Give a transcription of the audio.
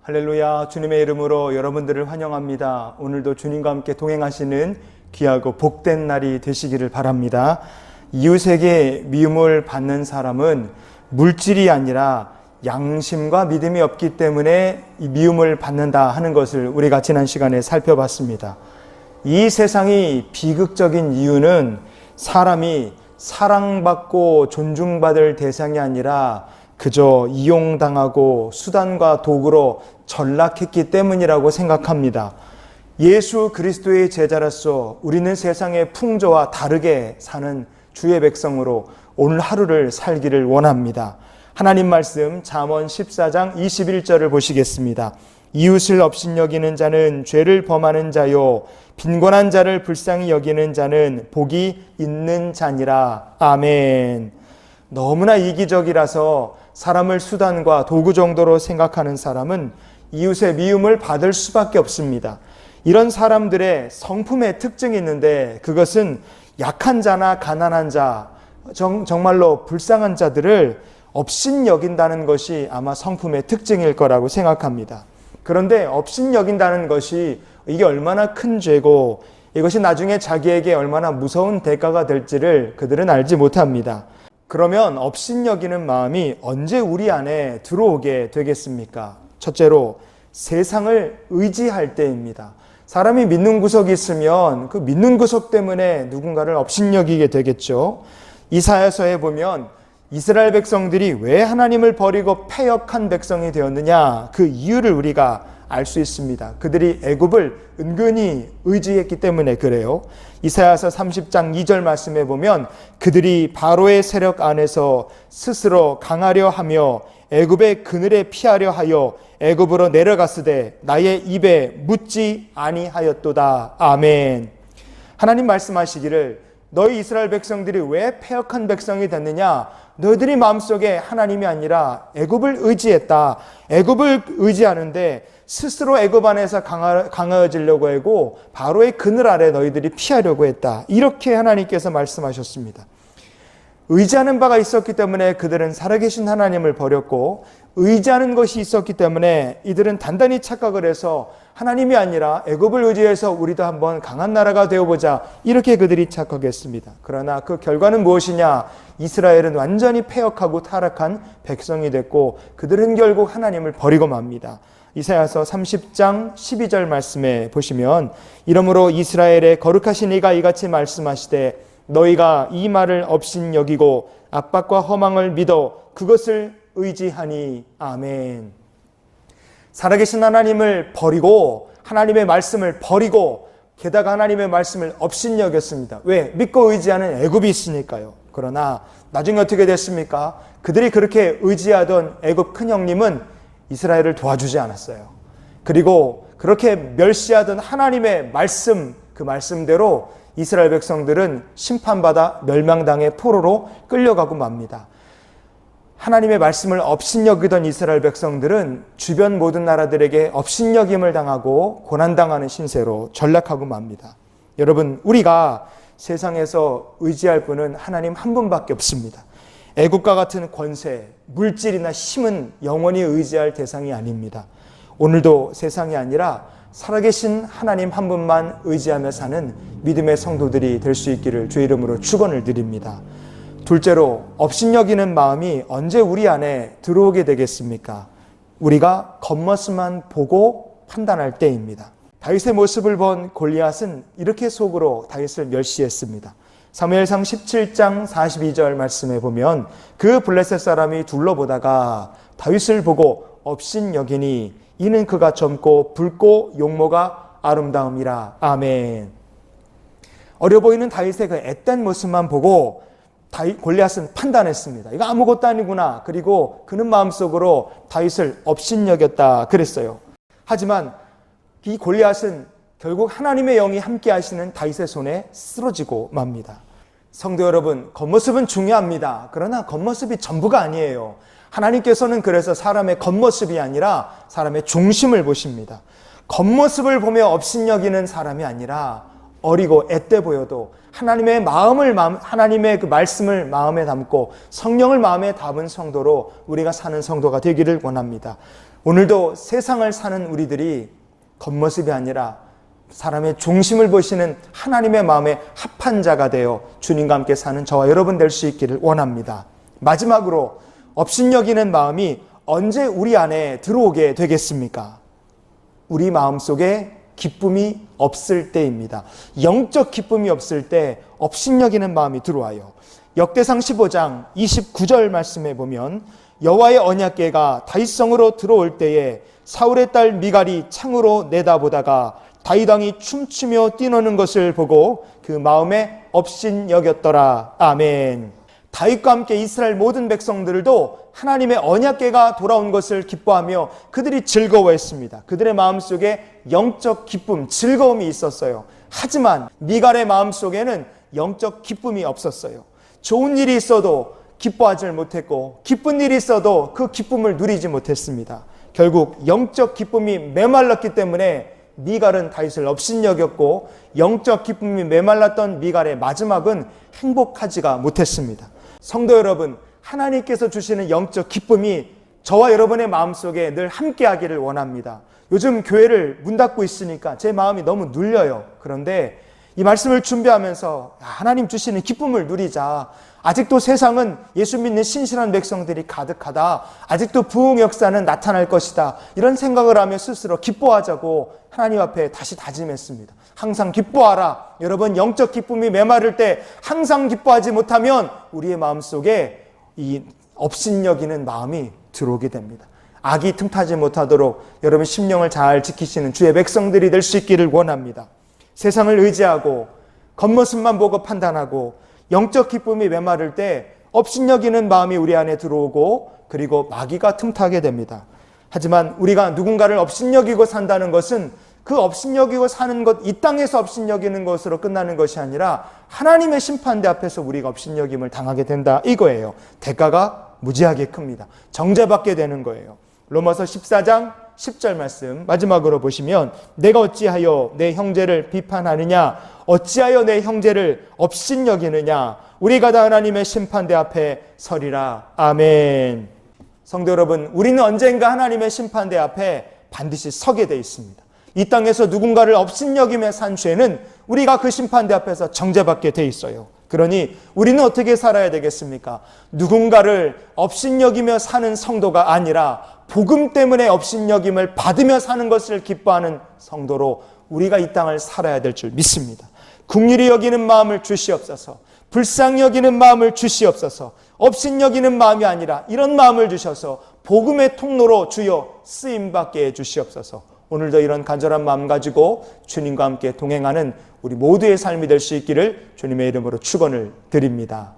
할렐루야. 주님의 이름으로 여러분들을 환영합니다. 오늘도 주님과 함께 동행하시는 귀하고 복된 날이 되시기를 바랍니다. 이웃에게 미움을 받는 사람은 물질이 아니라 양심과 믿음이 없기 때문에 이 미움을 받는다 하는 것을 우리가 지난 시간에 살펴봤습니다. 이 세상이 비극적인 이유는 사람이 사랑받고 존중받을 대상이 아니라 그저 이용당하고 수단과 도구로 전락했기 때문이라고 생각합니다. 예수 그리스도의 제자로서 우리는 세상의 풍조와 다르게 사는 주의 백성으로 오늘 하루를 살기를 원합니다. 하나님 말씀 잠언 14장 21절을 보시겠습니다. 이웃을 업신여기는 자는 죄를 범하는 자요 빈곤한 자를 불쌍히 여기는 자는 복이 있는 자니라. 아멘. 너무나 이기적이라서 사람을 수단과 도구 정도로 생각하는 사람은 이웃의 미움을 받을 수밖에 없습니다. 이런 사람들의 성품의 특징이 있는데 그것은 약한 자나 가난한 자, 정말로 불쌍한 자들을 업신여긴다는 것이 아마 성품의 특징일 거라고 생각합니다. 그런데 업신여긴다는 것이 이게 얼마나 큰 죄고 이것이 나중에 자기에게 얼마나 무서운 대가가 될지를 그들은 알지 못합니다. 그러면 업신여기는 마음이 언제 우리 안에 들어오게 되겠습니까? 첫째로 세상을 의지할 때입니다. 사람이 믿는 구석이 있으면 그 믿는 구석 때문에 누군가를 업신여기게 되겠죠. 이사야서에 보면 이스라엘 백성들이 왜 하나님을 버리고 패역한 백성이 되었느냐 그 이유를 우리가 알 수 있습니다. 그들이 애굽을 은근히 의지했기 때문에 그래요. 이사야서 30장 2절 말씀에 보면 그들이 바로의 세력 안에서 스스로 강하려 하며 애굽의 그늘에 피하려 하여 애굽으로 내려갔으되 나의 입에 묻지 아니하였도다. 아멘. 하나님 말씀하시기를 너희 이스라엘 백성들이 왜 패역한 백성이 됐느냐? 너희들이 마음속에 하나님이 아니라 애굽을 의지했다. 애굽을 의지하는데 스스로 애굽 안에서 강해지려고 하고 바로의 그늘 아래 너희들이 피하려고 했다. 이렇게 하나님께서 말씀하셨습니다. 의지하는 바가 있었기 때문에 그들은 살아계신 하나님을 버렸고 의지하는 것이 있었기 때문에 이들은 단단히 착각을 해서 하나님이 아니라 애굽을 의지해서 우리도 한번 강한 나라가 되어보자 이렇게 그들이 착각했습니다. 그러나 그 결과는 무엇이냐? 이스라엘은 완전히 패역하고 타락한 백성이 됐고 그들은 결국 하나님을 버리고 맙니다. 이사야서 30장 12절 말씀에 보시면 이러므로 이스라엘의 거룩하신 이가 이같이 말씀하시되 너희가 이 말을 업신여기고 압박과 허망을 믿어 그것을 의지하니. 아멘. 살아계신 하나님을 버리고 하나님의 말씀을 버리고 게다가 하나님의 말씀을 업신여겼습니다. 왜? 믿고 의지하는 애굽이 있으니까요. 그러나 나중에 어떻게 됐습니까? 그들이 그렇게 의지하던 애굽 큰형님은 이스라엘을 도와주지 않았어요. 그리고 그렇게 멸시하던 하나님의 말씀, 그 말씀대로 이스라엘 백성들은 심판받아 멸망당의 포로로 끌려가고 맙니다. 하나님의 말씀을 업신여기던 이스라엘 백성들은 주변 모든 나라들에게 업신여김을 당하고 고난당하는 신세로 전락하고 맙니다. 여러분, 우리가 세상에서 의지할 분은 하나님 한 분밖에 없습니다. 애국과 같은 권세, 물질이나 힘은 영원히 의지할 대상이 아닙니다. 오늘도 세상이 아니라 살아계신 하나님 한 분만 의지하며 사는 믿음의 성도들이 될 수 있기를 주의 이름으로 축원을 드립니다. 둘째로 업신여기는 마음이 언제 우리 안에 들어오게 되겠습니까? 우리가 겉모습만 보고 판단할 때입니다. 다윗의 모습을 본 골리앗은 이렇게 속으로 다윗을 멸시했습니다. 사무엘상 17장 42절 말씀에 보면 그 블레셋 사람이 둘러보다가 다윗을 보고 업신여기니 이는 그가 젊고 붉고 용모가 아름다움이라. 아멘. 어려 보이는 다윗의 그 앳된 모습만 보고 골리앗은 판단했습니다. 이거 아무것도 아니구나. 그리고 그는 마음속으로 다윗을 업신여겼다 그랬어요. 하지만 이 골리앗은 결국 하나님의 영이 함께 하시는 다윗의 손에 쓰러지고 맙니다. 성도 여러분, 겉모습은 중요합니다. 그러나 겉모습이 전부가 아니에요. 하나님께서는 그래서 사람의 겉모습이 아니라 사람의 중심을 보십니다. 겉모습을 보며 업신여기는 사람이 아니라 어리고 앳돼 보여도 하나님의 하나님의 그 말씀을 마음에 담고 성령을 마음에 담은 성도로 우리가 사는 성도가 되기를 원합니다. 오늘도 세상을 사는 우리들이 겉모습이 아니라 사람의 중심을 보시는 하나님의 마음에 합한 자가 되어 주님과 함께 사는 저와 여러분 될 수 있기를 원합니다. 마지막으로 업신여기는 마음이 언제 우리 안에 들어오게 되겠습니까? 우리 마음속에 기쁨이 없을 때입니다. 영적 기쁨이 없을 때 업신여기는 마음이 들어와요. 역대상 15장 29절 말씀에 보면 여호와의 언약궤가 다윗성으로 들어올 때에 사울의 딸 미갈이 창으로 내다보다가 다윗 왕이 춤추며 뛰노는 것을 보고 그 마음에 업신여겼더라. 아멘. 다윗과 함께 이스라엘 모든 백성들도 하나님의 언약궤가 돌아온 것을 기뻐하며 그들이 즐거워했습니다. 그들의 마음속에 영적 기쁨, 즐거움이 있었어요. 하지만 미갈의 마음속에는 영적 기쁨이 없었어요. 좋은 일이 있어도 기뻐하지 못했고 기쁜 일이 있어도 그 기쁨을 누리지 못했습니다. 결국 영적 기쁨이 메말랐기 때문에 미갈은 다윗을 업신여겼고 영적 기쁨이 메말랐던 미갈의 마지막은 행복하지가 못했습니다. 성도 여러분, 하나님께서 주시는 영적 기쁨이 저와 여러분의 마음속에 늘 함께하기를 원합니다. 요즘 교회를 문 닫고 있으니까 제 마음이 너무 눌려요. 그런데 이 말씀을 준비하면서 하나님 주시는 기쁨을 누리자. 아직도 세상은 예수 믿는 신실한 백성들이 가득하다. 아직도 부흥 역사는 나타날 것이다. 이런 생각을 하며 스스로 기뻐하자고 하나님 앞에 다시 다짐했습니다. 항상 기뻐하라. 여러분, 영적 기쁨이 메마를 때 항상 기뻐하지 못하면 우리의 마음속에 이 업신여기는 마음이 들어오게 됩니다. 악이 틈타지 못하도록 여러분 심령을 잘 지키시는 주의 백성들이 될 수 있기를 원합니다. 세상을 의지하고 겉모습만 보고 판단하고 영적 기쁨이 메마를 때 업신여기는 마음이 우리 안에 들어오고 그리고 마귀가 틈타게 됩니다. 하지만 우리가 누군가를 업신여기고 산다는 것은 그 업신여기고 사는 것, 이 땅에서 업신여기는 것으로 끝나는 것이 아니라 하나님의 심판대 앞에서 우리가 업신여김을 당하게 된다 이거예요. 대가가 무지하게 큽니다. 정죄받게 되는 거예요. 로마서 14장 10절 말씀 마지막으로 보시면 내가 어찌하여 내 형제를 비판하느냐 어찌하여 내 형제를 업신여기느냐 우리가 다 하나님의 심판대 앞에 서리라. 아멘. 성도 여러분, 우리는 언젠가 하나님의 심판대 앞에 반드시 서게 돼 있습니다. 이 땅에서 누군가를 업신여기며 산 죄는 우리가 그 심판대 앞에서 정죄받게 돼 있어요. 그러니 우리는 어떻게 살아야 되겠습니까? 누군가를 업신여기며 사는 성도가 아니라 복음 때문에 업신여김을 받으며 사는 것을 기뻐하는 성도로 우리가 이 땅을 살아야 될 줄 믿습니다. 긍휼히 여기는 마음을 주시옵소서. 불쌍히 여기는 마음을 주시옵소서. 업신여기는 마음이 아니라 이런 마음을 주셔서 복음의 통로로 주여 쓰임받게 해주시옵소서. 오늘도 이런 간절한 마음 가지고 주님과 함께 동행하는 우리 모두의 삶이 될 수 있기를 주님의 이름으로 축원을 드립니다.